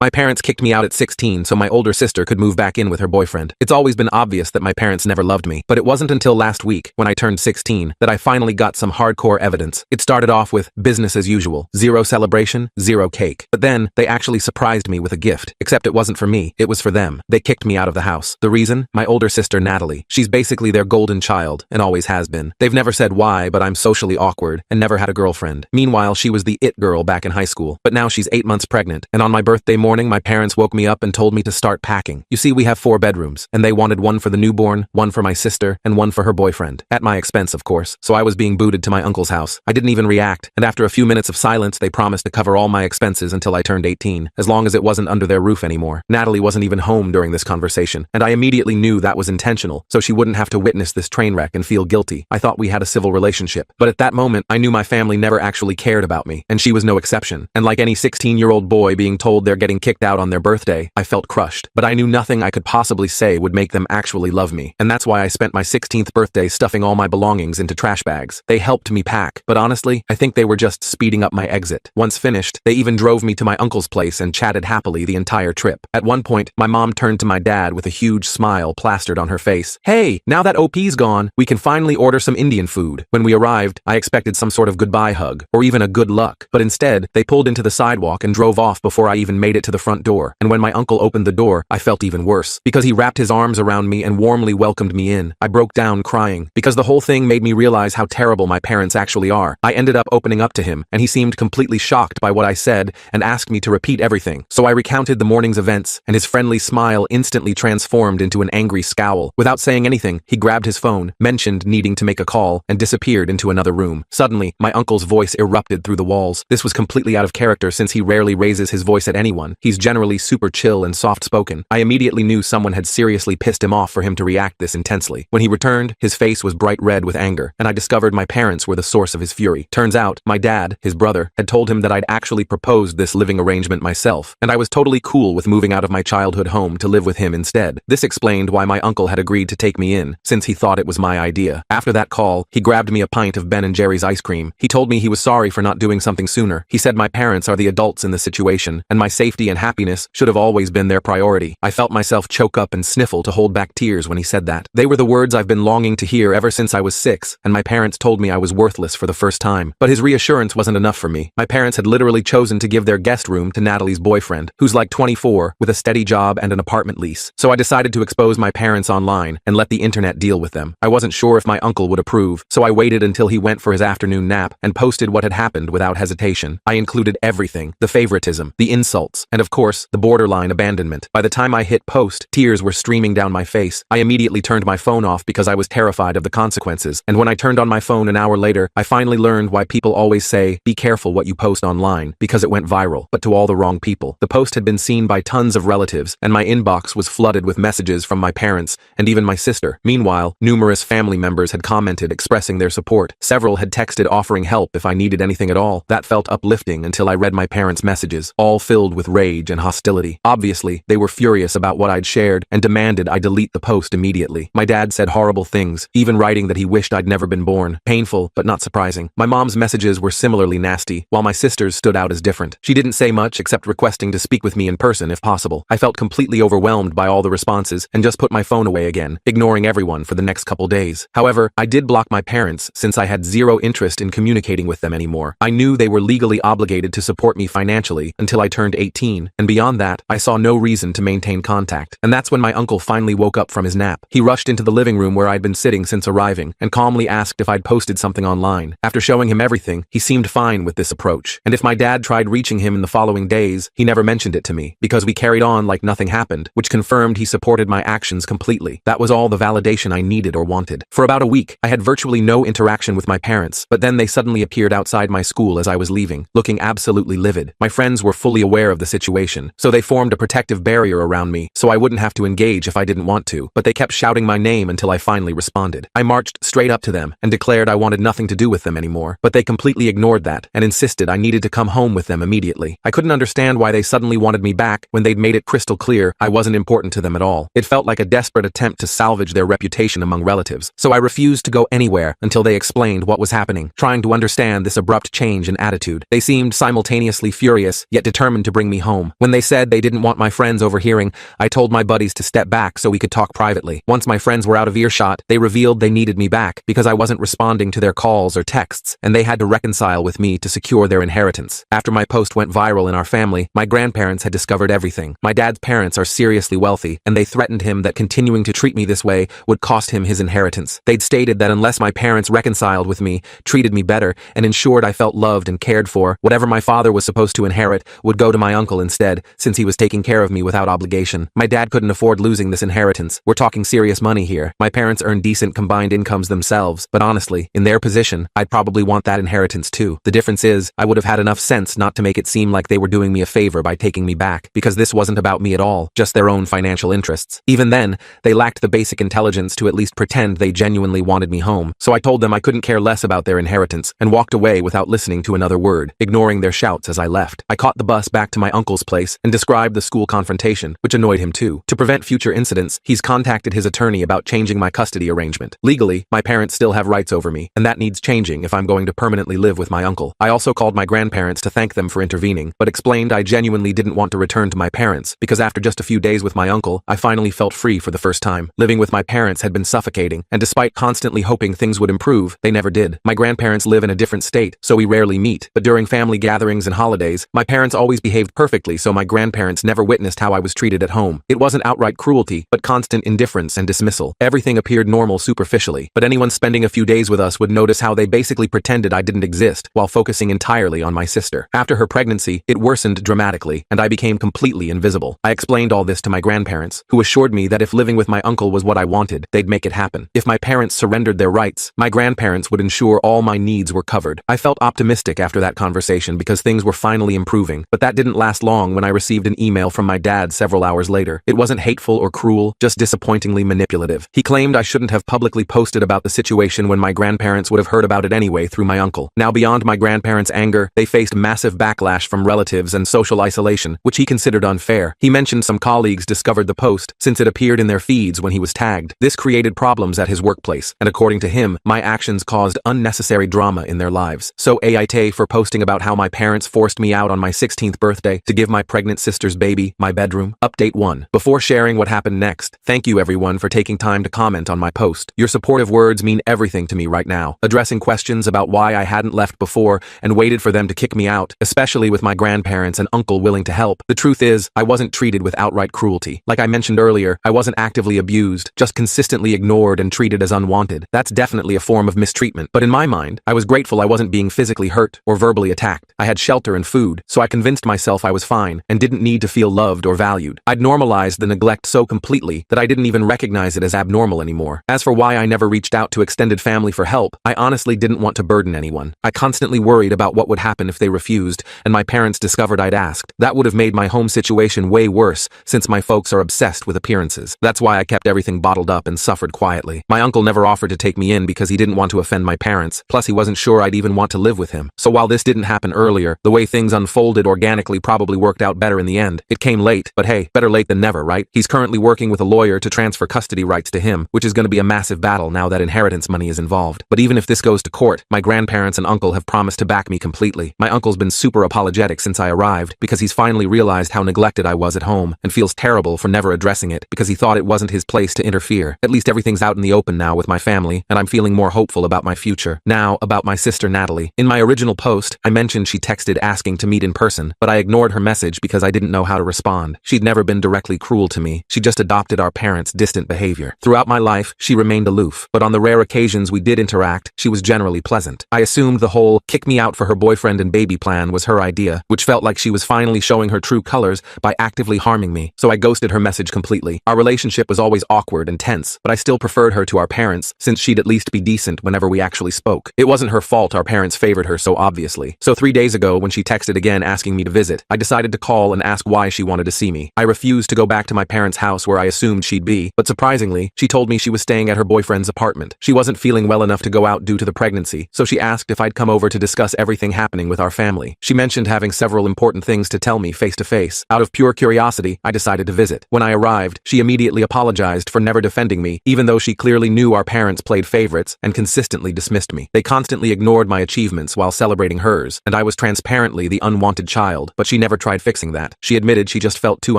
My parents kicked me out at 16 so my older sister could move back in with her boyfriend. It's always been obvious that my parents never loved me, but it wasn't until last week, when I turned 16, that I finally got some hardcore evidence. It started off with business as usual. Zero celebration, zero cake. But then, they actually surprised me with a gift. Except it wasn't for me, it was for them. They kicked me out of the house. The reason? My older sister Natalie. She's basically their golden child, and always has been. They've never said why, but I'm socially awkward, and never had a girlfriend. Meanwhile, she was the it girl back in high school. But now she's 8 months pregnant, and on my birthday morning, my parents woke me up and told me to start packing. You see, we have 4 bedrooms, and they wanted one for the newborn, one for my sister, and one for her boyfriend. At my expense, of course, so I was being booted to my uncle's house. I didn't even react, and after a few minutes of silence, they promised to cover all my expenses until I turned 18, as long as it wasn't under their roof anymore. Natalie wasn't even home during this conversation, and I immediately knew that was intentional, so she wouldn't have to witness this train wreck and feel guilty. I thought we had a civil relationship, but at that moment, I knew my family never actually cared about me, and she was no exception. And like any 16-year-old boy being told they're getting kicked out on their birthday, I felt crushed. But I knew nothing I could possibly say would make them actually love me, and that's why I spent my 16th birthday stuffing all my belongings into trash bags. They helped me pack, but honestly, I think they were just speeding up my exit. Once finished, they even drove me to my uncle's place and chatted happily the entire trip. At one point, my mom turned to my dad with a huge smile plastered on her face. "Hey, now that OP's gone, we can finally order some Indian food." When we arrived, I expected some sort of goodbye hug, or even a good luck, but instead, they pulled into the sidewalk and drove off before I even made it to the front door. And when my uncle opened the door, I felt even worse, because he wrapped his arms around me and warmly welcomed me in. I broke down crying, because the whole thing made me realize how terrible my parents actually are. I ended up opening up to him, and he seemed completely shocked by what I said and asked me to repeat everything. So I recounted the morning's events, and his friendly smile instantly transformed into an angry scowl. Without saying anything, he grabbed his phone, mentioned needing to make a call, and disappeared into another room. Suddenly, my uncle's voice erupted through the walls. This was completely out of character since he rarely raises his voice at anyone. He's generally super chill and soft-spoken. I immediately knew someone had seriously pissed him off for him to react this intensely. When he returned, his face was bright red with anger, and I discovered my parents were the source of his fury. Turns out, my dad, his brother, had told him that I'd actually proposed this living arrangement myself, and I was totally cool with moving out of my childhood home to live with him instead. This explained why my uncle had agreed to take me in, since he thought it was my idea. After that call, he grabbed me a pint of Ben & Jerry's ice cream. He told me he was sorry for not doing something sooner. He said my parents are the adults in the situation, and my safety and happiness should have always been their priority. I felt myself choke up and sniffle to hold back tears when he said that. They were the words I've been longing to hear ever since I was 6, and my parents told me I was worthless for the first time. But his reassurance wasn't enough for me. My parents had literally chosen to give their guest room to Natalie's boyfriend, who's like 24, with a steady job and an apartment lease. So I decided to expose my parents online and let the internet deal with them. I wasn't sure if my uncle would approve, so I waited until he went for his afternoon nap and posted what had happened without hesitation. I included everything: the favoritism, the insults, and of course, the borderline abandonment. By the time I hit post, tears were streaming down my face. I immediately turned my phone off because I was terrified of the consequences, and when I turned on my phone an hour later, I finally learned why people always say, "Be careful what you post online," because it went viral, but to all the wrong people. The post had been seen by tons of relatives, and my inbox was flooded with messages from my parents and even my sister. Meanwhile, numerous family members had commented expressing their support. Several had texted offering help if I needed anything at all. That felt uplifting until I read my parents' messages, all filled with rage and hostility. Obviously, they were furious about what I'd shared and demanded I delete the post immediately. My dad said horrible things, even writing that he wished I'd never been born. Painful, but not surprising. My mom's messages were similarly nasty, while my sister's stood out as different. She didn't say much except requesting to speak with me in person if possible. I felt completely overwhelmed by all the responses and just put my phone away again, ignoring everyone for the next couple days. However, I did block my parents since I had zero interest in communicating with them anymore. I knew they were legally obligated to support me financially until I turned 18, and beyond that, I saw no reason to maintain contact. And that's when my uncle finally woke up from his nap. He rushed into the living room where I'd been sitting since arriving and calmly asked if I'd posted something online. After showing him everything, he seemed fine with this approach. And if my dad tried reaching him in the following days, he never mentioned it to me, because we carried on like nothing happened, which confirmed he supported my actions completely. That was all the validation I needed or wanted. For about a week, I had virtually no interaction with my parents, but then they suddenly appeared outside my school as I was leaving, looking absolutely livid. My friends were fully aware of the situation, so they formed a protective barrier around me so I wouldn't have to engage if I didn't want to, but they kept shouting my name until I finally responded. I marched straight up to them and declared I wanted nothing to do with them anymore, but they completely ignored that and insisted I needed to come home with them immediately. I couldn't understand why they suddenly wanted me back when they'd made it crystal clear I wasn't important to them at all. It felt like a desperate attempt to salvage their reputation among relatives, so I refused to go anywhere until they explained what was happening. Trying to understand this abrupt change in attitude, they seemed simultaneously furious, yet determined to bring me home. home. When they said they didn't want my friends overhearing, I told my buddies to step back so we could talk privately. Once my friends were out of earshot, they revealed they needed me back because I wasn't responding to their calls or texts, and they had to reconcile with me to secure their inheritance. After my post went viral in our family, my grandparents had discovered everything. My dad's parents are seriously wealthy, and they threatened him that continuing to treat me this way would cost him his inheritance. They'd stated that unless my parents reconciled with me, treated me better, and ensured I felt loved and cared for, whatever my father was supposed to inherit would go to my uncle instead, since he was taking care of me without obligation. My dad couldn't afford losing this inheritance. We're talking serious money here. My parents earn decent combined incomes themselves, but honestly, in their position, I'd probably want that inheritance too. The difference is, I would have had enough sense not to make it seem like they were doing me a favor by taking me back, because this wasn't about me at all, just their own financial interests. Even then, they lacked the basic intelligence to at least pretend they genuinely wanted me home, so I told them I couldn't care less about their inheritance, and walked away without listening to another word, ignoring their shouts as I left. I caught the bus back to my uncle's place and described the school confrontation, which annoyed him too. To prevent future incidents, he's contacted his attorney about changing my custody arrangement. Legally, my parents still have rights over me, and that needs changing if I'm going to permanently live with my uncle. I also called my grandparents to thank them for intervening, but explained I genuinely didn't want to return to my parents, because after just a few days with my uncle, I finally felt free for the first time. Living with my parents had been suffocating, and despite constantly hoping things would improve, they never did. My grandparents live in a different state, so we rarely meet, but during family gatherings and holidays, my parents always behaved perfectly, so my grandparents never witnessed how I was treated at home. It wasn't outright cruelty, but constant indifference and dismissal. Everything appeared normal superficially, but anyone spending a few days with us would notice how they basically pretended I didn't exist, while focusing entirely on my sister. After her pregnancy, it worsened dramatically, and I became completely invisible. I explained all this to my grandparents, who assured me that if living with my uncle was what I wanted, they'd make it happen. If my parents surrendered their rights, my grandparents would ensure all my needs were covered. I felt optimistic after that conversation because things were finally improving, but that didn't last long when I received an email from my dad several hours later. It wasn't hateful or cruel, just disappointingly manipulative. He claimed I shouldn't have publicly posted about the situation when my grandparents would have heard about it anyway through my uncle. Now, beyond my grandparents' anger, they faced massive backlash from relatives and social isolation, which he considered unfair. He mentioned some colleagues discovered the post since it appeared in their feeds when he was tagged. This created problems at his workplace, and according to him, my actions caused unnecessary drama in their lives. So AIT for posting about how my parents forced me out on my 16th birthday to give my pregnant sister's baby my bedroom. Update 1. Before sharing what happened next, thank you everyone for taking time to comment on my post. Your supportive words mean everything to me right now. Addressing questions about why I hadn't left before and waited for them to kick me out, especially with my grandparents and uncle willing to help. The truth is, I wasn't treated with outright cruelty. Like I mentioned earlier, I wasn't actively abused, just consistently ignored and treated as unwanted. That's definitely a form of mistreatment. But in my mind, I was grateful I wasn't being physically hurt or verbally attacked. I had shelter and food, so I convinced myself I was fine and didn't need to feel loved or valued. I'd normalized the neglect so completely that I didn't even recognize it as abnormal anymore. As for why I never reached out to extended family for help, I honestly didn't want to burden anyone. I constantly worried about what would happen if they refused, and my parents discovered I'd asked. That would have made my home situation way worse, since my folks are obsessed with appearances. That's why I kept everything bottled up and suffered quietly. My uncle never offered to take me in because he didn't want to offend my parents, plus he wasn't sure I'd even want to live with him. So while this didn't happen earlier, the way things unfolded organically probably worked out better in the end. It came late, but hey, better late than never, right? He's currently working with a lawyer to transfer custody rights to him, which is going to be a massive battle now that inheritance money is involved. But even if this goes to court, my grandparents and uncle have promised to back me completely. My uncle's been super apologetic since I arrived because he's finally realized how neglected I was at home and feels terrible for never addressing it because he thought it wasn't his place to interfere. At least everything's out in the open now with my family, and I'm feeling more hopeful about my future. Now, about my sister Natalie. In my original post, I mentioned she texted asking to meet in person, but I ignored her message because I didn't know how to respond. She'd never been directly cruel to me. She just adopted our parents' distant behavior. Throughout my life, she remained aloof, but on the rare occasions we did interact, she was generally pleasant. I assumed the whole kick me out for her boyfriend and baby plan was her idea, which felt like she was finally showing her true colors by actively harming me, so I ghosted her message completely. Our relationship was always awkward and tense, but I still preferred her to our parents, since she'd at least be decent whenever we actually spoke. It wasn't her fault our parents favored her so obviously. So 3 days ago, when she texted again asking me to visit, I decided to call and ask why she wanted to see me. I refused to go back to my parents' house where I assumed she'd be, but surprisingly, she told me she was staying at her boyfriend's apartment. She wasn't feeling well enough to go out due to the pregnancy, so she asked if I'd come over to discuss everything happening with our family. She mentioned having several important things to tell me face to face. Out of pure curiosity, I decided to visit. When I arrived, she immediately apologized for never defending me, even though she clearly knew our parents played favorites and consistently dismissed me. They constantly ignored my achievements while celebrating hers, and I was transparently the unwanted child, but she never tried fixing that. She admitted she just felt too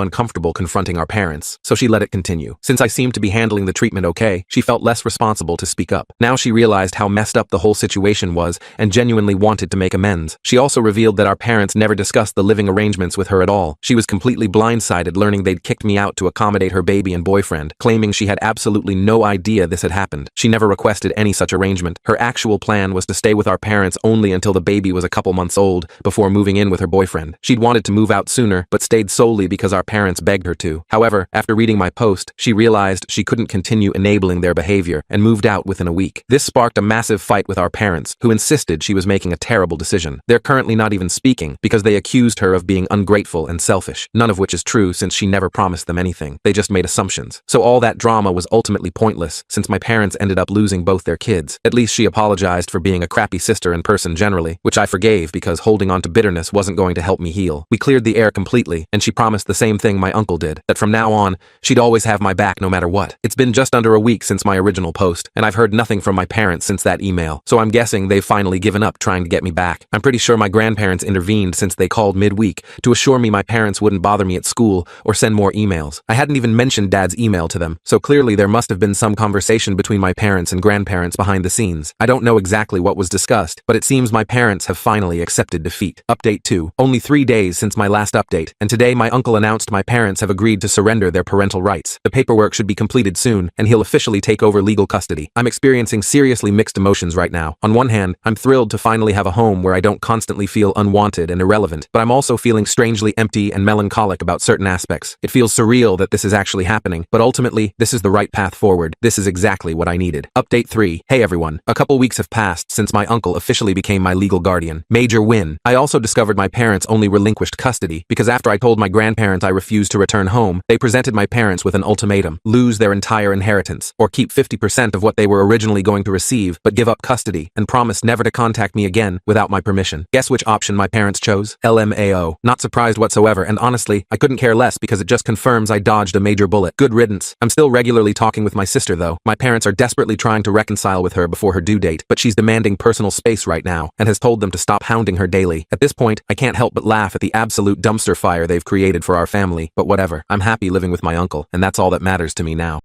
uncomfortable confronting our parents, so she let it continue. Since I seemed to be handling the treatment okay, she felt less responsible to speak up. Now she realized how messed up the whole situation was and genuinely wanted to make amends. She also revealed that our parents never discussed the living arrangements with her at all. She was completely blindsided learning they'd kicked me out to accommodate her baby and boyfriend, claiming she had absolutely no idea this had happened. She never requested any such arrangement. Her actual plan was to stay with our parents only until the baby was a couple months old before moving in with her boyfriend. She'd wanted to move out sooner, but stayed solely because our parents begged her to. However, after reading my post, she realized she couldn't continue enabling their behavior and moved out within a week. This sparked a massive fight with our parents, who insisted she was making a terrible decision. They're currently not even speaking because they accused her of being ungrateful and selfish, none of which is true since she never promised them anything. They just made assumptions. So all that drama was ultimately pointless since my parents ended up losing both their kids. At least she apologized for being a crappy sister in person generally, which I forgave because holding on to bitterness wasn't going to help me heal. We cleared the air completely, and she promised the same thing my uncle did, that from now on, she'd always have my back no matter what. It's been just under a week since my original post, and I've heard nothing from my parents since that email, so I'm guessing they've finally given up trying to get me back. I'm pretty sure my grandparents intervened since they called midweek to assure me my parents wouldn't bother me at school or send more emails. I hadn't even mentioned Dad's email to them, so clearly there must have been some conversation between my parents and grandparents behind the scenes. I don't know exactly what was discussed, but it seems my parents have finally accepted defeat. Update 2. Only 3 days since my last update, and today my uncle announced my parents have agreed to surrender their parental rights. The paperwork should be completed soon, and he'll officially take over legal custody. I'm experiencing seriously mixed emotions right now. On one hand, I'm thrilled to finally have a home where I don't constantly feel unwanted and irrelevant, but I'm also feeling strangely empty and melancholic about certain aspects. It feels surreal that this is actually happening, but ultimately, this is the right path forward. This is exactly what I needed. Update 3. Hey everyone. A couple weeks have passed since my uncle officially became my legal guardian. Major win. I also discovered my parents only relinquished custody because after I told my grandparents I refused to return home, they presented my parents with an ultimatum: lose their entire inheritance, or keep 50% of what they were originally going to receive, but give up custody, and promise never to contact me again without my permission. Guess which option my parents chose? LMAO. Not surprised whatsoever, and honestly, I couldn't care less because it just confirms I dodged a major bullet. Good riddance. I'm still regularly talking with my sister though. My parents are desperately trying to reconcile with her before her due date, but she's demanding personal space right now, and has told them to stop hounding her daily. At this point, I can't help but laugh at the absolute dumpster fire they've created for our family, but whatever. I'm happy living with my uncle, and that's all that matters to me now.